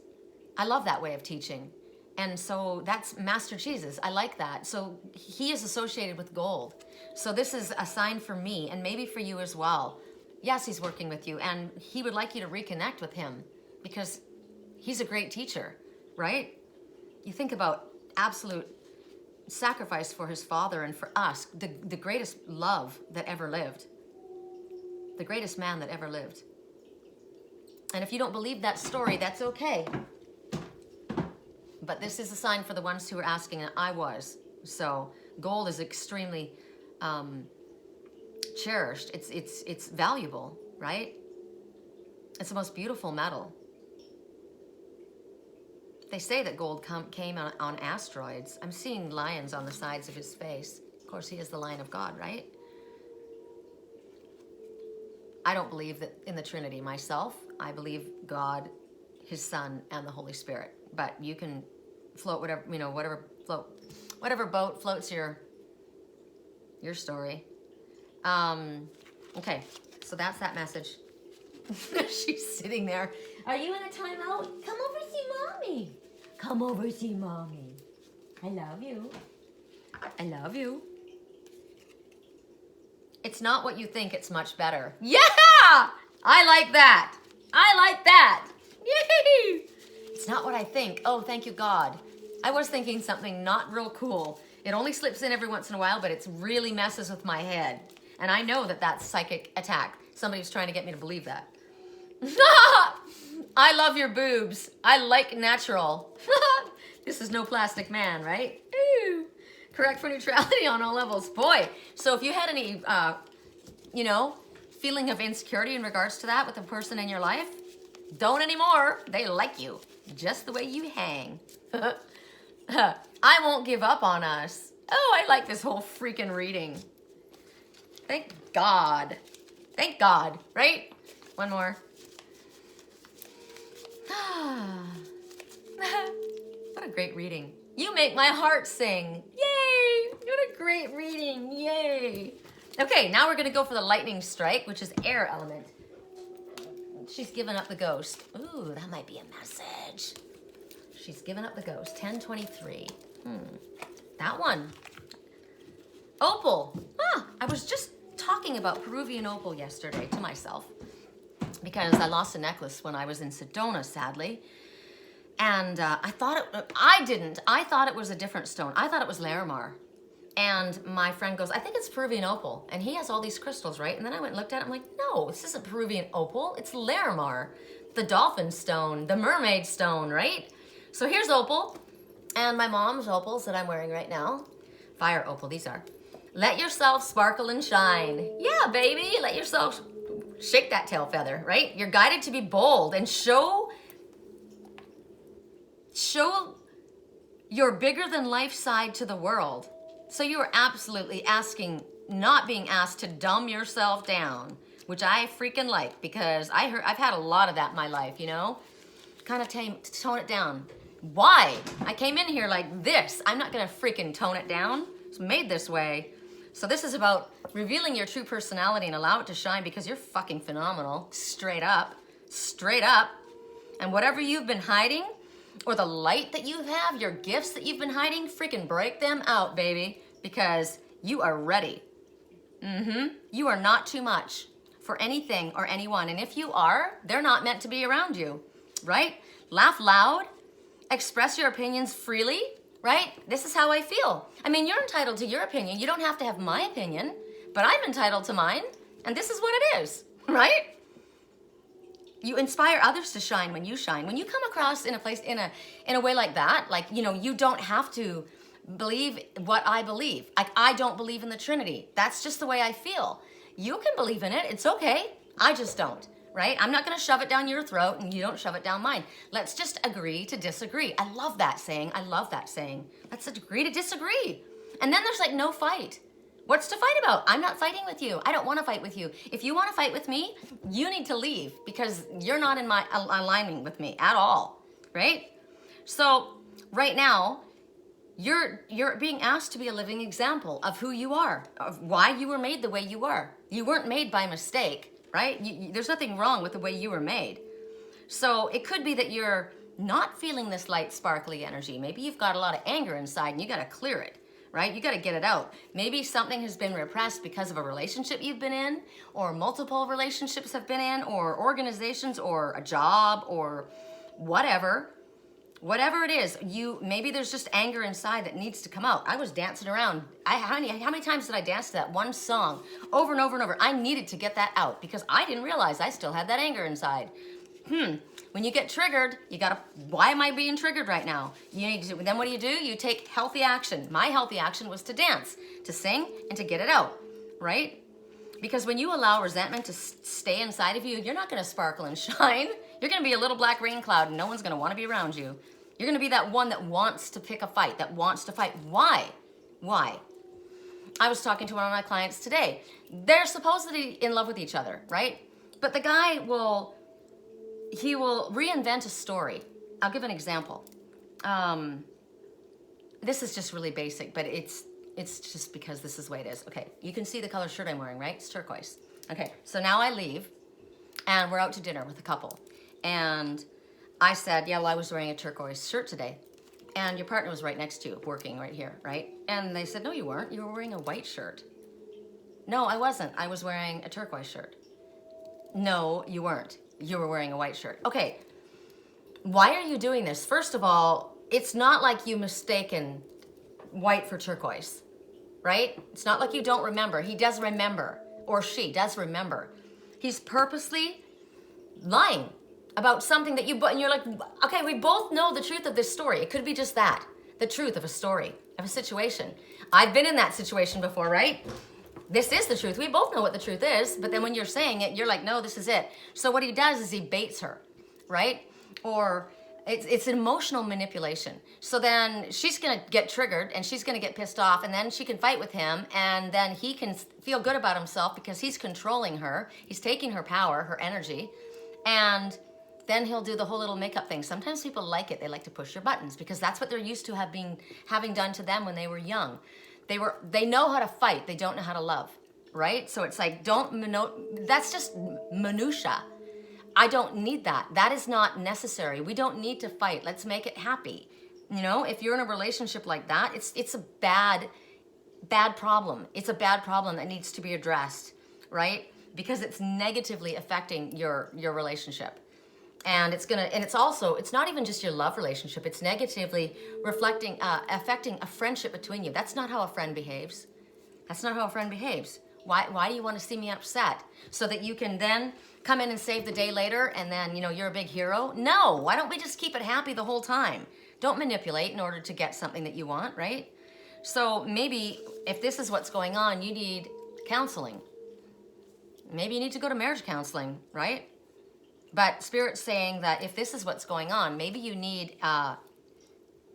I love that way of teaching. And so that's Master Jesus. I like that. So he is associated with gold. So this is a sign for me and maybe for you as well. Yes, he's working with you and he would like you to reconnect with him because he's a great teacher, right? You think about absolute sacrifice for his father and for us, the greatest love that ever lived, the greatest man that ever lived. And if you don't believe that story, that's okay. But this is a sign for the ones who are asking, and I was. So gold is extremely cherished. It's valuable, right? It's the most beautiful metal. They say that gold came on asteroids. I'm seeing lions on the sides of his face. Of course, he is the Lion of God, right? I don't believe that in the Trinity myself. I believe God, his Son, and the Holy Spirit. But you can float whatever, whatever boat floats your story. Okay, so that's that message. She's sitting there. Are you in a timeout? Come over see mommy. Come over see mommy. I love you. I love you. It's not what you think, it's much better. Yeah! I like that. I like that. Yay! It's not what I think. Oh, thank you, God. I was thinking something not real cool. It only slips in every once in a while, but it really messes with my head. And I know that that's psychic attack. Somebody's trying to get me to believe that. I love your boobs. I like natural. This is no plastic man, right? Ooh. Correct for neutrality on all levels. Boy, so if you had any, feeling of insecurity in regards to that with a person in your life, don't anymore. They like you just the way you hang. I won't give up on us. Oh, I like this whole freaking reading. Thank God. Thank God, right? One more. What a great reading. You make my heart sing. Yay! What a great reading. Yay. Okay, now we're going to go for the lightning strike, which is air element. She's given up the ghost. Ooh, that might be a message. She's given up the ghost. 1023. That one. Opal. I was just talking about Peruvian opal yesterday to myself because I lost a necklace when I was in Sedona, sadly. And I thought it was a different stone. I thought it was Larimar. And my friend goes, I think it's Peruvian opal. And he has all these crystals, right? And then I went and looked at it. I'm like, no, this isn't Peruvian opal. It's Larimar, the dolphin stone, the mermaid stone, right? So here's opal. And my mom's opals that I'm wearing right now. Fire opal, these are. Let yourself sparkle and shine. Yeah, baby, let yourself shake that tail feather, right? You're guided to be bold and show your bigger than life side to the world. So you are absolutely not being asked to dumb yourself down, which I freaking like because I've had a lot of that in my life, kind of tone it down. Why? I came in here like this. I'm not gonna freaking tone it down. It's made this way. So this is about revealing your true personality and allow it to shine because you're fucking phenomenal. Straight up. And whatever you've been hiding, or the light that you have, your gifts that you've been hiding, freaking break them out, baby, because you are ready. You are not too much for anything or anyone. And if you are, they're not meant to be around you, right? Laugh loud, express your opinions freely, right? This is how I feel. I mean, you're entitled to your opinion. You don't have to have my opinion, but I'm entitled to mine. And this is what it is, right? You inspire others to shine when you shine. When you come across in a place, in a way like that, like, you don't have to believe what I believe. Like, I don't believe in the Trinity. That's just the way I feel. You can believe in it. It's okay. I just don't, right? I'm not going to shove it down your throat and you don't shove it down mine. Let's just agree to disagree. I love that saying. Let's agree to disagree. And then there's like no fight. What's to fight about? I'm not fighting with you. I don't want to fight with you. If you want to fight with me, you need to leave because you're not in my alignment with me at all, right? So right now, you're being asked to be a living example of who you are, of why you were made the way you are. You weren't made by mistake, right? There's nothing wrong with the way you were made. So it could be that you're not feeling this light, sparkly energy. Maybe you've got a lot of anger inside and you got to clear it, right? You got to get it out. Maybe something has been repressed because of a relationship you've been in, or multiple relationships have been in, or organizations, or a job, or whatever. Whatever it is, maybe there's just anger inside that needs to come out. I was dancing around. How many times did I dance to that one song over and over and over? I needed to get that out because I didn't realize I still had that anger inside. When you get triggered, why am I being triggered right now? Then what do? You take healthy action. My healthy action was to dance, to sing, and to get it out, right? Because when you allow resentment to stay inside of you, you're not going to sparkle and shine. You're going to be a little black rain cloud and no one's going to want to be around you. You're going to be that one that wants to pick a fight, that wants to fight. Why? I was talking to one of my clients today. They're supposedly in love with each other, right? But the guy will reinvent a story. I'll give an example. This is just really basic, but it's just because this is the way it is. Okay, you can see the color shirt I'm wearing, right? It's turquoise. Okay, so now I leave, and we're out to dinner with a couple. And I said, yeah, well, I was wearing a turquoise shirt today. And your partner was right next to you, working right here, right? And they said, no, you weren't. You were wearing a white shirt. No, I wasn't. I was wearing a turquoise shirt. No, you weren't. You were wearing a white shirt. Okay, why are you doing this? First of all, it's not like you mistaken white for turquoise, right? It's not like you don't remember. He does remember, or she does remember. He's purposely lying about something that and you're like, okay, we both know the truth of this story. It could be just that, the truth of a story, of a situation. I've been in that situation before, right? This is the truth. We both know what the truth is, but then when you're saying it, you're like, no, this is it. So what he does is he baits her, right? Or it's an emotional manipulation. So then she's going to get triggered and she's going to get pissed off, and then she can fight with him, and then he can feel good about himself because he's controlling her. He's taking her power, her energy, and then he'll do the whole little makeup thing. Sometimes people like it. They like to push your buttons because that's what they're used to having done to them when they were young. They know how to fight. They don't know how to love, right? So it's like, that's just minutia. I don't need that. That is not necessary. We don't need to fight. Let's make it happy. You know, if you're in a relationship like that, it's a bad problem. It's a bad problem that needs to be addressed, right? Because it's negatively affecting your relationship. And it's not even just your love relationship. It's negatively affecting a friendship between you. That's not how a friend behaves. That's not how a friend behaves. Why do you want to see me upset? So that you can then come in and save the day later and then, you're a big hero? No, why don't we just keep it happy the whole time? Don't manipulate in order to get something that you want, right? So maybe if this is what's going on, you need counseling. Maybe you need to go to marriage counseling, right? But Spirit's saying that if this is what's going on, maybe you need,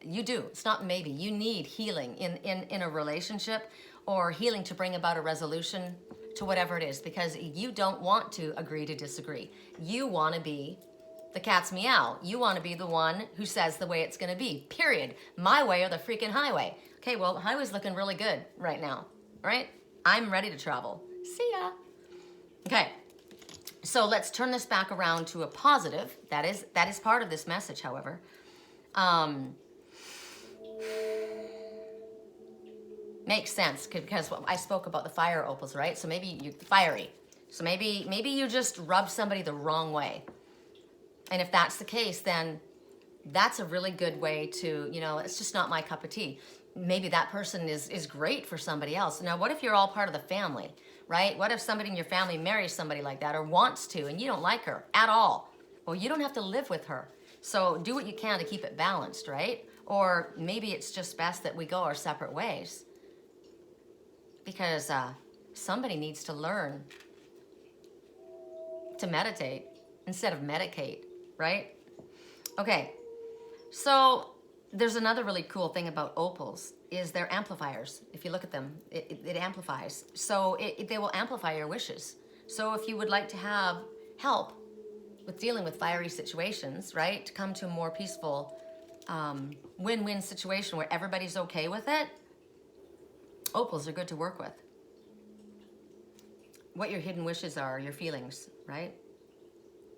it's not maybe, you need healing in a relationship, or healing to bring about a resolution to whatever it is, because you don't want to agree to disagree. You want to be the cat's meow. You want to be the one who says the way it's going to be, period. My way or the freaking highway. Okay, well, the highway's looking really good right now, right? I'm ready to travel. See ya. Okay. So let's turn this back around to a positive. That is part of this message, however. Makes sense because I spoke about the fire opals, right? So maybe you're fiery. So maybe you just rub somebody the wrong way. And if that's the case, then that's a really good way to, it's just not my cup of tea. Maybe that person is great for somebody else. Now, what if you're all part of the family, right? What if somebody in your family marries somebody like that or wants to and you don't like her at all? Well, you don't have to live with her. So do what you can to keep it balanced, right? Or maybe it's just best that we go our separate ways. Because somebody needs to learn to meditate instead of medicate, right? Okay, so there's another really cool thing about opals is they're amplifiers. If you look at them, it amplifies. So they will amplify your wishes. So if you would like to have help with dealing with fiery situations, right, to come to a more peaceful win-win situation where everybody's okay with it, opals are good to work with. What your hidden wishes are, your feelings, right?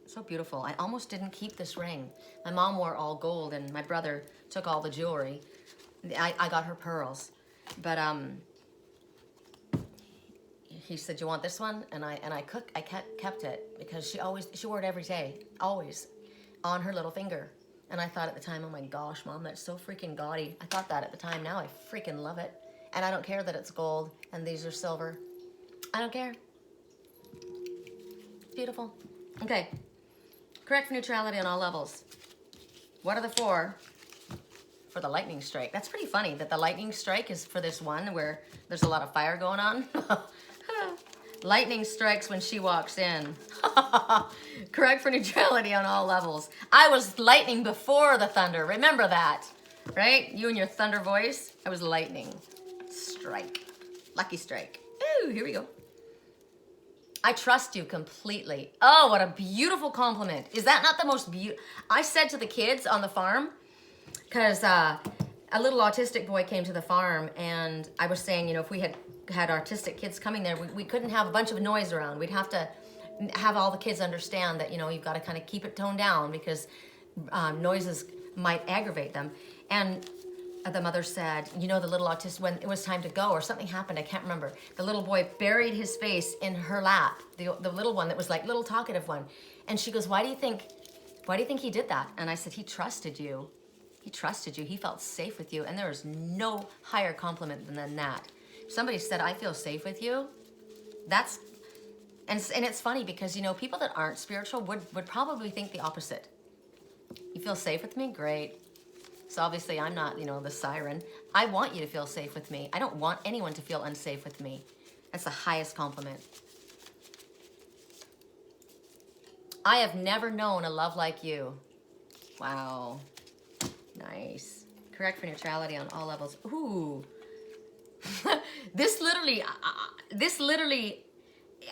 So beautiful. I almost didn't keep this ring. My mom wore all gold and my brother took all the jewelry. I got her pearls. But he said, "You want this one?" And I kept it because she wore it every day, always, on her little finger. And I thought at the time, oh my gosh, Mom, that's so freaking gaudy. I thought that at the time. Now I freaking love it. And I don't care that it's gold and these are silver. I don't care. Beautiful. Okay. Correct for neutrality on all levels. What are the four for the lightning strike? That's pretty funny that the lightning strike is for this one where there's a lot of fire going on. Lightning strikes when she walks in. Correct for neutrality on all levels. I was lightning before the thunder. Remember that, right? You and your thunder voice. I was lightning. Strike. Lucky strike. Ooh, here we go. I trust you completely. Oh, what a beautiful compliment. Is that not the most beautiful? I said to the kids on the farm, because a little autistic boy came to the farm, and I was saying, you know, if we had autistic kids coming there, we couldn't have a bunch of noise around. We'd have to have all the kids understand that, you know, you've got to kind of keep it toned down because noises might aggravate them. And the mother said, you know, the little autistic, when it was time to go or something happened, I can't remember, the little boy buried his face in her lap, the little one that was like little talkative one. And she goes, why do you think he did that? And I said, he trusted you. He trusted you. He felt safe with you. And there is no higher compliment than that. Somebody said, I feel safe with you. That's, and it's funny because, you know, people that aren't spiritual would probably think the opposite. You feel safe with me? Great. So obviously I'm not, you know, the siren. I want you to feel safe with me. I don't want anyone to feel unsafe with me. That's the highest compliment. I have never known a love like you. Wow. Nice. Correct for neutrality on all levels. Ooh. This literally,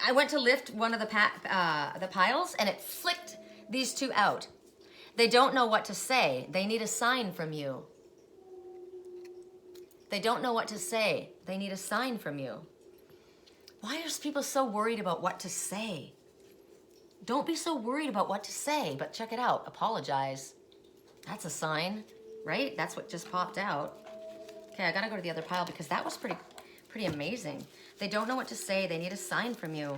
I went to lift one of the piles and it flicked these two out. They don't know what to say. They need a sign from you. They don't know what to say. They need a sign from you. Why are people so worried about what to say? Don't be so worried about what to say, but check it out. Apologize. That's a sign, right? That's what just popped out. Okay, I gotta go to the other pile because that was pretty amazing. They don't know what to say. They need a sign from you.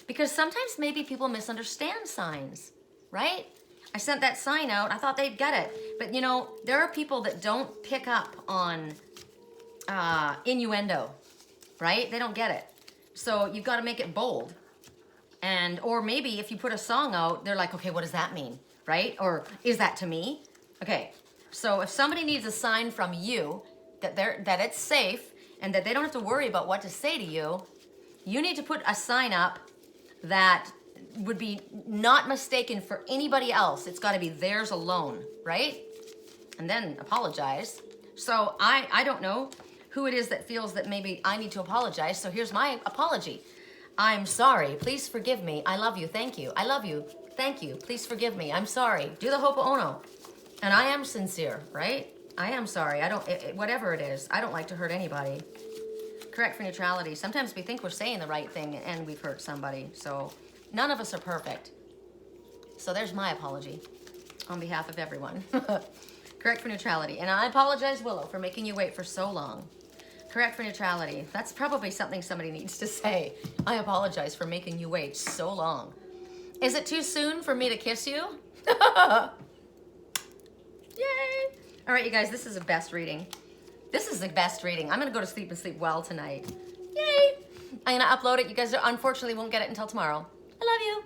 Because sometimes maybe people misunderstand signs, right? I sent that sign out. I thought they'd get it. But, you know, there are people that don't pick up on innuendo, right? They don't get it. So you've got to make it bold. Or maybe if you put a song out, they're like, okay, what does that mean, right? Or is that to me? Okay, so if somebody needs a sign from you that it's safe and that they don't have to worry about what to say to you, you need to put a sign up that would be not mistaken for anybody else. It's got to be theirs alone, right? And then apologize. So I don't know who it is that feels that maybe I need to apologize. So here's my apology. I'm sorry. Please forgive me. I love you. Thank you. I love you. Thank you. Please forgive me. I'm sorry. Do the ho'oponopono. And I am sincere, right? I am sorry. Whatever it is, I don't like to hurt anybody. Correct for neutrality. Sometimes we think we're saying the right thing and we've hurt somebody. So none of us are perfect. So there's my apology on behalf of everyone. Correct for neutrality. And I apologize, Willow, for making you wait for so long. Correct for neutrality. That's probably something somebody needs to say. I apologize for making you wait so long. Is it too soon for me to kiss you? Yay! All right, you guys, this is the best reading. This is the best reading. I'm going to go to sleep and sleep well tonight. Yay! I'm going to upload it. You guys unfortunately won't get it until tomorrow. I love you.